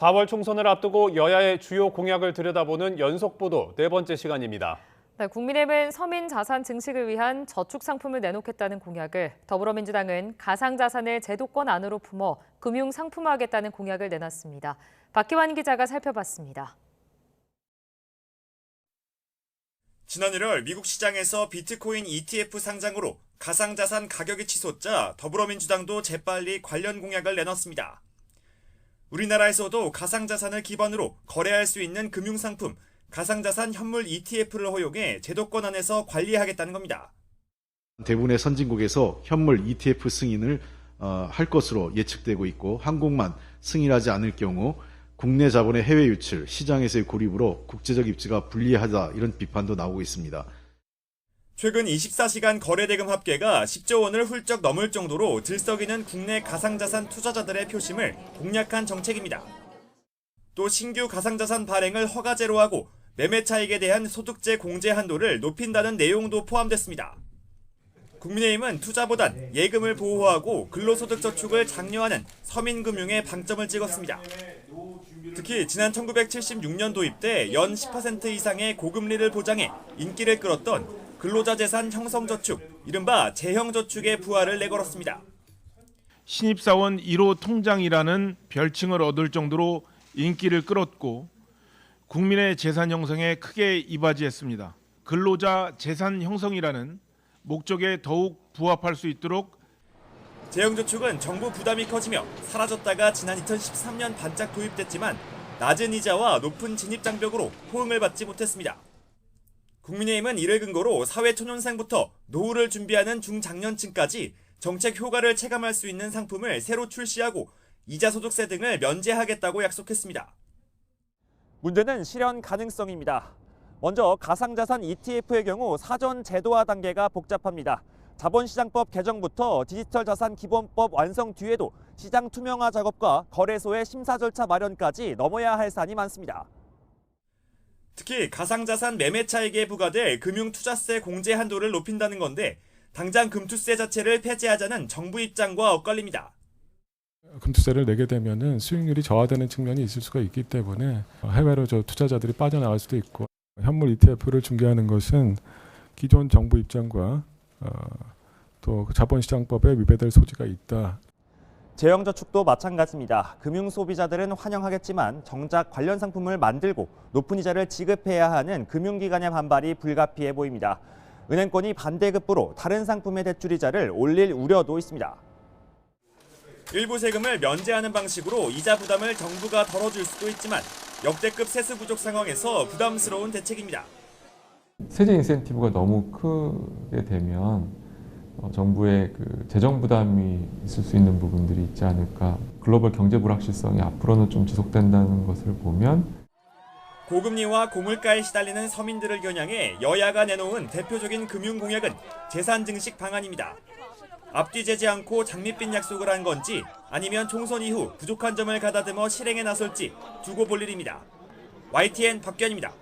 4월 총선을 앞두고 여야의 주요 공약을 들여다보는 연속보도 네 번째 시간입니다. 네, 국민의힘은 서민 자산 증식을 위한 저축 상품을 내놓겠다는 공약을, 더불어민주당은 가상자산을 제도권 안으로 품어 금융 상품화하겠다는 공약을 내놨습니다. 박기환 기자가 살펴봤습니다. 지난 1월 미국 시장에서 비트코인 ETF 상장으로 가상자산 가격이 치솟자 더불어민주당도 재빨리 관련 공약을 내놨습니다. 우리나라에서도 가상자산을 기반으로 거래할 수 있는 금융상품, 가상자산 현물 ETF를 허용해 제도권 안에서 관리하겠다는 겁니다. 대부분의 선진국에서 현물 ETF 승인을 할 것으로 예측되고 있고, 한국만 승인하지 않을 경우 국내 자본의 해외 유출, 시장에서의 고립으로 국제적 입지가 불리하다, 이런 비판도 나오고 있습니다. 최근 24시간 거래대금 합계가 10조 원을 훌쩍 넘을 정도로 들썩이는 국내 가상자산 투자자들의 표심을 공략한 정책입니다. 또 신규 가상자산 발행을 허가제로 하고 매매 차익에 대한 소득세 공제 한도를 높인다는 내용도 포함됐습니다. 국민의힘은 투자보단 예금을 보호하고 근로소득 저축을 장려하는 서민금융에 방점을 찍었습니다. 특히 지난 1976년 도입돼 연 10% 이상의 고금리를 보장해 인기를 끌었던 근로자 재산 형성저축, 이른바 재형저축의 부활을 내걸었습니다. 신입사원 1호 통장이라는 별칭을 얻을 정도로 인기를 끌었고, 국민의 재산 형성에 크게 이바지했습니다. 근로자 재산 형성이라는 목적에 더욱 부합할 수 있도록 재형저축은 정부 부담이 커지며 사라졌다가 지난 2013년 반짝 도입됐지만 낮은 이자와 높은 진입장벽으로 호응을 받지 못했습니다. 국민의힘은 이를 근거로 사회초년생부터 노후를 준비하는 중장년층까지 정책 효과를 체감할 수 있는 상품을 새로 출시하고 이자소득세 등을 면제하겠다고 약속했습니다. 문제는 실현 가능성입니다. 먼저 가상자산 ETF의 경우 사전 제도화 단계가 복잡합니다. 자본시장법 개정부터 디지털자산 기본법 완성 뒤에도 시장 투명화 작업과 거래소의 심사 절차 마련까지 넘어야 할 산이 많습니다. 특히 가상자산 매매 차익에 부과될 금융투자세 공제 한도를 높인다는 건데, 당장 금투세 자체를 폐지하자는 정부 입장과 엇갈립니다. 금투세를 내게 되면은 수익률이 저하되는 측면이 있을 수가 있기 때문에 해외로 투자자들이 빠져나갈 수도 있고, 현물 ETF를 중개하는 것은 기존 정부 입장과 또 자본시장법에 위배될 소지가 있다. 재형저축도 마찬가지입니다. 금융소비자들은 환영하겠지만 정작 관련 상품을 만들고 높은 이자를 지급해야 하는 금융기관의 반발이 불가피해 보입니다. 은행권이 반대급부로 다른 상품의 대출이자를 올릴 우려도 있습니다. 일부 세금을 면제하는 방식으로 이자 부담을 정부가 덜어줄 수도 있지만 역대급 세수 부족 상황에서 부담스러운 대책입니다. 세제 인센티브가 너무 크게 되면 정부의 재정 부담이 있을 수 있는 부분들이 있지 않을까. 글로벌 경제 불확실성이 앞으로는 좀 지속된다는 것을 보면, 고금리와 고물가에 시달리는 서민들을 겨냥해 여야가 내놓은 대표적인 금융공약은 재산 증식 방안입니다. 앞뒤 재지 않고 장밋빛 약속을 한 건지, 아니면 총선 이후 부족한 점을 가다듬어 실행에 나설지 두고 볼 일입니다. YTN 박기환입니다.